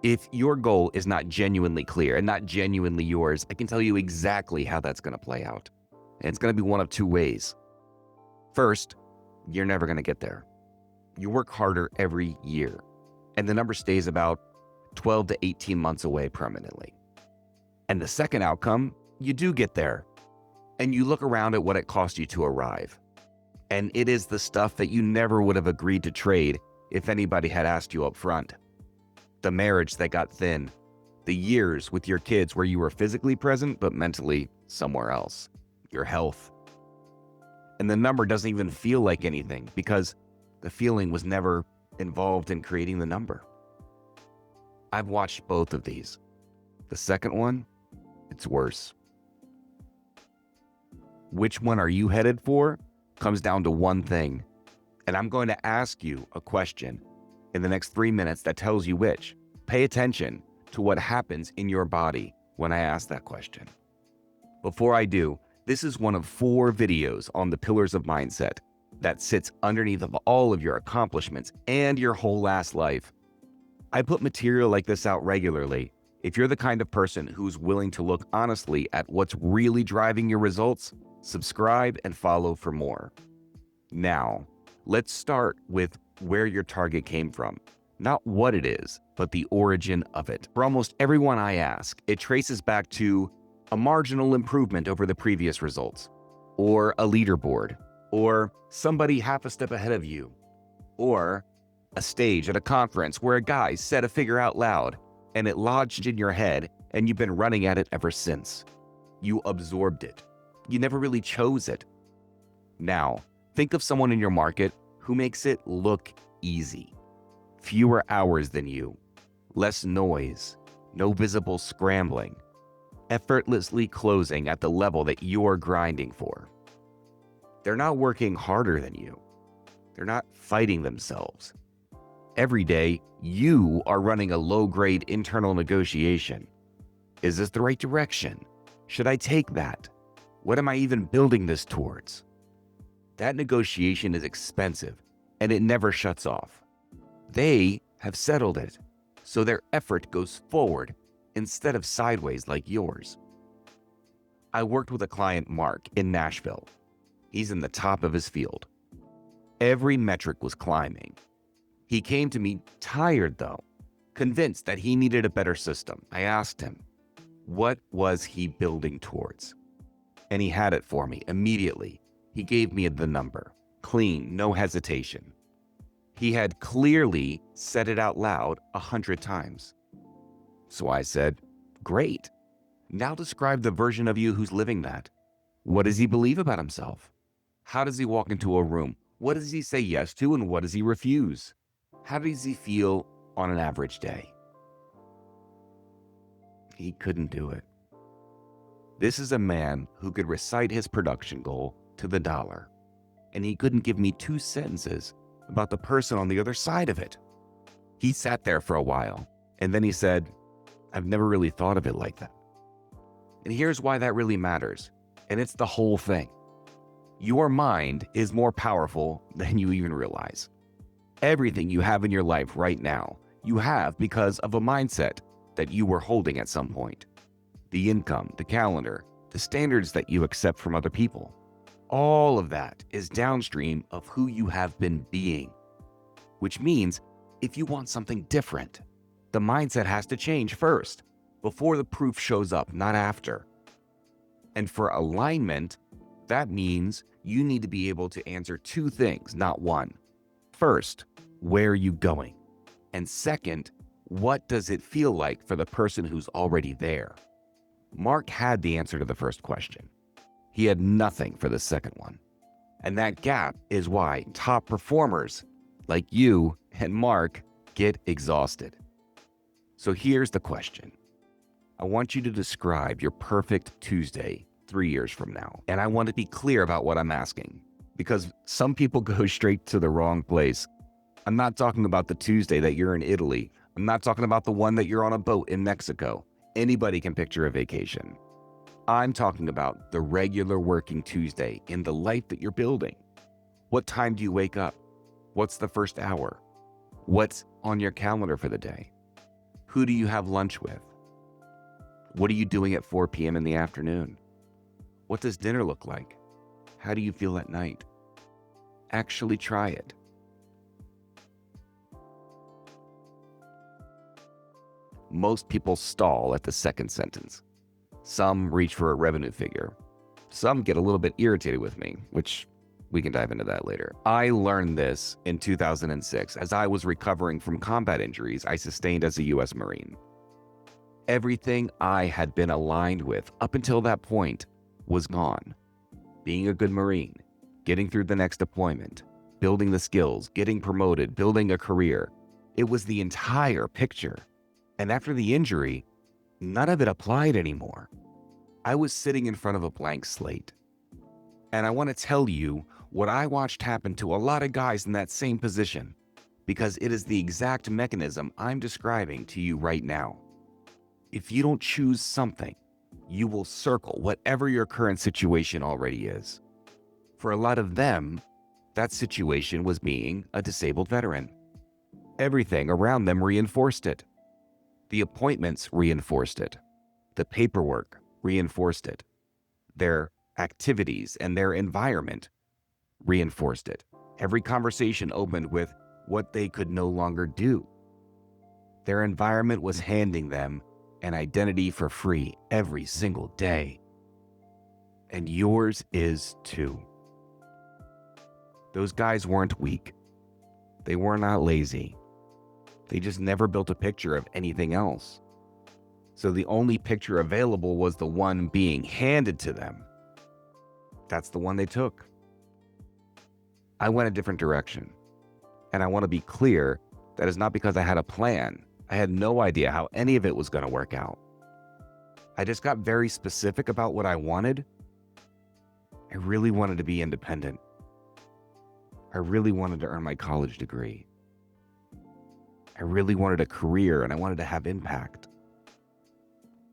If your goal is not genuinely clear and not genuinely yours, I can tell you exactly how that's going to play out. And it's going to be one of two ways. First, you're never going to get there. You work harder every year, and the number stays about 12 to 18 months away permanently. And the second outcome, you do get there, and you look around at what it cost you to arrive. And it is the stuff that you never would have agreed to trade if anybody had asked you up front. The marriage that got thin, the years with your kids where you were physically present but mentally somewhere else, your health. And the number doesn't even feel like anything because the feeling was never involved in creating the number. I've watched both of these. The second one, it's worse. Which one are you headed for comes down to one thing. And I'm going to ask you a question in the next 3 minutes that tells you which. Pay attention to what happens in your body when I ask that question. Before I do, this is one of 4 videos on the pillars of mindset that sits underneath of all of your accomplishments and your whole last life. I put material like this out regularly. If you're the kind of person who's willing to look honestly at what's really driving your results, subscribe and follow for more. Now, let's start with where your target came from. Not what it is, but the origin of it. For almost everyone I ask, it traces back to a marginal improvement over the previous results, or a leaderboard, or somebody half a step ahead of you, or a stage at a conference where a guy said a figure out loud and it lodged in your head and you've been running at it ever since. You absorbed it. You never really chose it. Now, think of someone in your market who makes it look easy. Fewer hours than you, less noise, no visible scrambling, effortlessly closing at the level that you're grinding for. They're not working harder than you. They're not fighting themselves. Every day, you are running a low-grade internal negotiation. Is this the right direction? Should I take that? What am I even building this towards? That negotiation is expensive, and it never shuts off. They have settled it, so their effort goes forward instead of sideways like yours. I worked with a client, Mark, in Nashville. He's in the top of his field. Every metric was climbing. He came to me tired, though, convinced that he needed a better system. I asked him, what was he building towards? And he had it for me immediately. He gave me the number, clean, no hesitation. He had clearly said it out loud 100 times. So I said, great. Now describe the version of you who's living that. What does he believe about himself? How does he walk into a room? What does he say yes to and what does he refuse? How does he feel on an average day? He couldn't do it. This is a man who could recite his production goal to the dollar, and he couldn't give me 2 sentences about the person on the other side of it. He sat there for a while, and then he said, I've never really thought of it like that. And here's why that really matters, and it's the whole thing. Your mind is more powerful than you even realize. Everything you have in your life right now, you have because of a mindset that you were holding at some point. The income, the calendar, the standards that you accept from other people. All of that is downstream of who you have been being. Which means if you want something different, the mindset has to change first, before the proof shows up, not after. And for alignment, that means you need to be able to answer 2 things, not 1. First, where are you going? And second, what does it feel like for the person who's already there? Mark had the answer to the first question. He had nothing for the second one. And that gap is why top performers like you and Mark get exhausted. So here's the question. I want you to describe your perfect Tuesday 3 years from now. And I want to be clear about what I'm asking, because some people go straight to the wrong place. I'm not talking about the Tuesday that you're in Italy. I'm not talking about the one that you're on a boat in Mexico. Anybody can picture a vacation. I'm talking about the regular working Tuesday in the life that you're building. What time do you wake up? What's the first hour? What's on your calendar for the day? Who do you have lunch with? What are you doing at 4 p.m. in the afternoon? What does dinner look like? How do you feel at night? Actually try it. Most people stall at the second sentence. Some reach for a revenue figure. Some get a little bit irritated with me, which we can dive into that later. I learned this in 2006 as I was recovering from combat injuries I sustained as a U.S. Marine. Everything I had been aligned with up until that point was gone. Being a good Marine, getting through the next deployment, building the skills, getting promoted, building a career. It was the entire picture. And after the injury, none of it applied anymore. I was sitting in front of a blank slate. And I want to tell you what I watched happen to a lot of guys in that same position, because it is the exact mechanism I'm describing to you right now. If you don't choose something, you will circle whatever your current situation already is. For a lot of them, that situation was being a disabled veteran. Everything around them reinforced it. The appointments reinforced it. The paperwork reinforced it. Their activities and their environment reinforced it. Every conversation opened with what they could no longer do. Their environment was handing them an identity for free every single day. And yours is too. Those guys weren't weak. They were not lazy. They just never built a picture of anything else. So the only picture available was the one being handed to them. That's the one they took. I went a different direction. And I want to be clear, that is not because I had a plan. I had no idea how any of it was going to work out. I just got very specific about what I wanted. I really wanted to be independent. I really wanted to earn my college degree. I really wanted a career, and I wanted to have impact.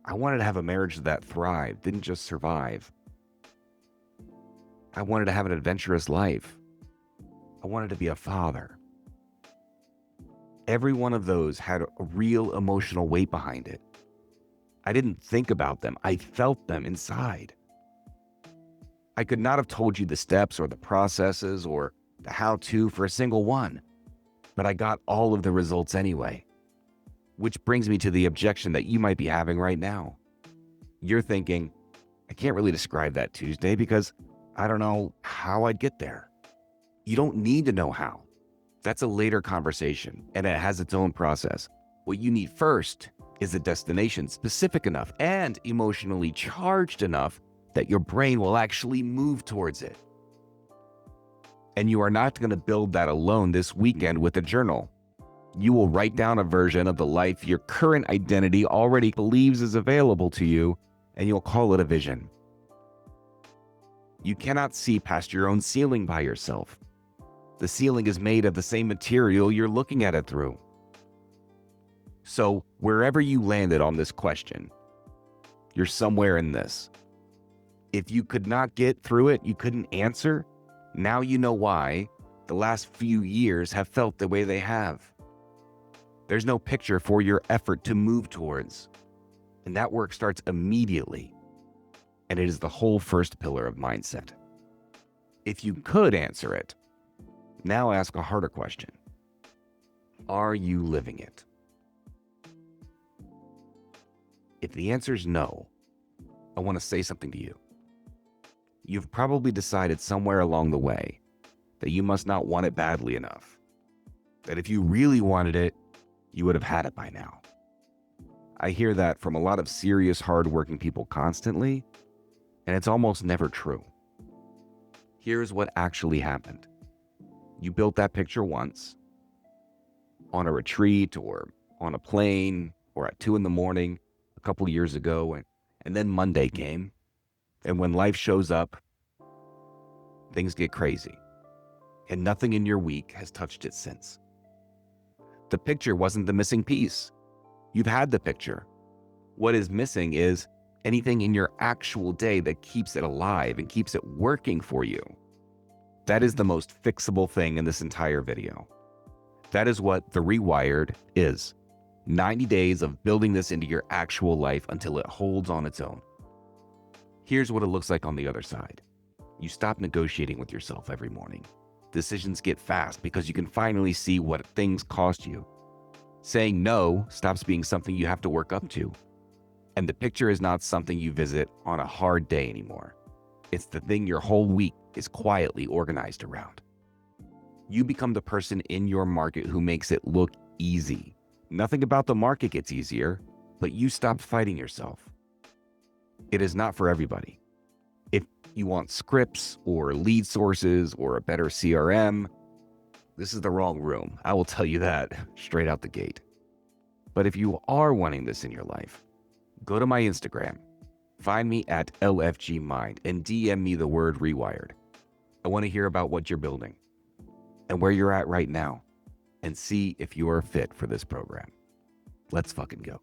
I wanted to have a marriage that thrived, didn't just survive. I wanted to have an adventurous life. I wanted to be a father. Every one of those had a real emotional weight behind it. I didn't think about them. I felt them inside. I could not have told you the steps or the processes or the how-to for a single one, but I got all of the results anyway. Which brings me to the objection that you might be having right now. You're thinking, I can't really describe that Tuesday because I don't know how I'd get there. You don't need to know how. That's a later conversation, and it has its own process. What you need first is a destination specific enough and emotionally charged enough that your brain will actually move towards it. And you are not going to build that alone this weekend with a journal. You will write down a version of the life your current identity already believes is available to you, and you'll call it a vision. You cannot see past your own ceiling by yourself. The ceiling is made of the same material you're looking at it through. So wherever you landed on this question, you're somewhere in this. If you could not get through it, you couldn't answer, now you know why the last few years have felt the way they have. There's no picture for your effort to move towards. And that work starts immediately. And it is the whole first pillar of mindset. If you could answer it, now ask a harder question. Are you living it? If the answer is no, I want to say something to you. You've probably decided somewhere along the way that you must not want it badly enough. That if you really wanted it, you would have had it by now. I hear that from a lot of serious, hardworking people constantly, and it's almost never true. Here's what actually happened. You built that picture once, on a retreat or on a plane or at 2 a.m. a couple years ago, and then Monday came, and when life shows up, things get crazy, and nothing in your week has touched it since. The picture wasn't the missing piece. You've had the picture. What is missing is anything in your actual day that keeps it alive and keeps it working for you. That is the most fixable thing in this entire video. That is what the rewired is. 90 days of building this into your actual life until it holds on its own. Here's what it looks like on the other side. You stop negotiating with yourself every morning. Decisions get fast because you can finally see what things cost you. Saying no stops being something you have to work up to. And the picture is not something you visit on a hard day anymore. It's the thing your whole week is quietly organized around. You become the person in your market who makes it look easy. Nothing about the market gets easier, but you stop fighting yourself. It is not for everybody. If you want scripts or lead sources or a better CRM, this is the wrong room. I will tell you that straight out the gate. But if you are wanting this in your life, go to my Instagram, find me at LFGmind, and DM me the word rewired. I want to hear about what you're building and where you're at right now and see if you are fit for this program. Let's fucking go.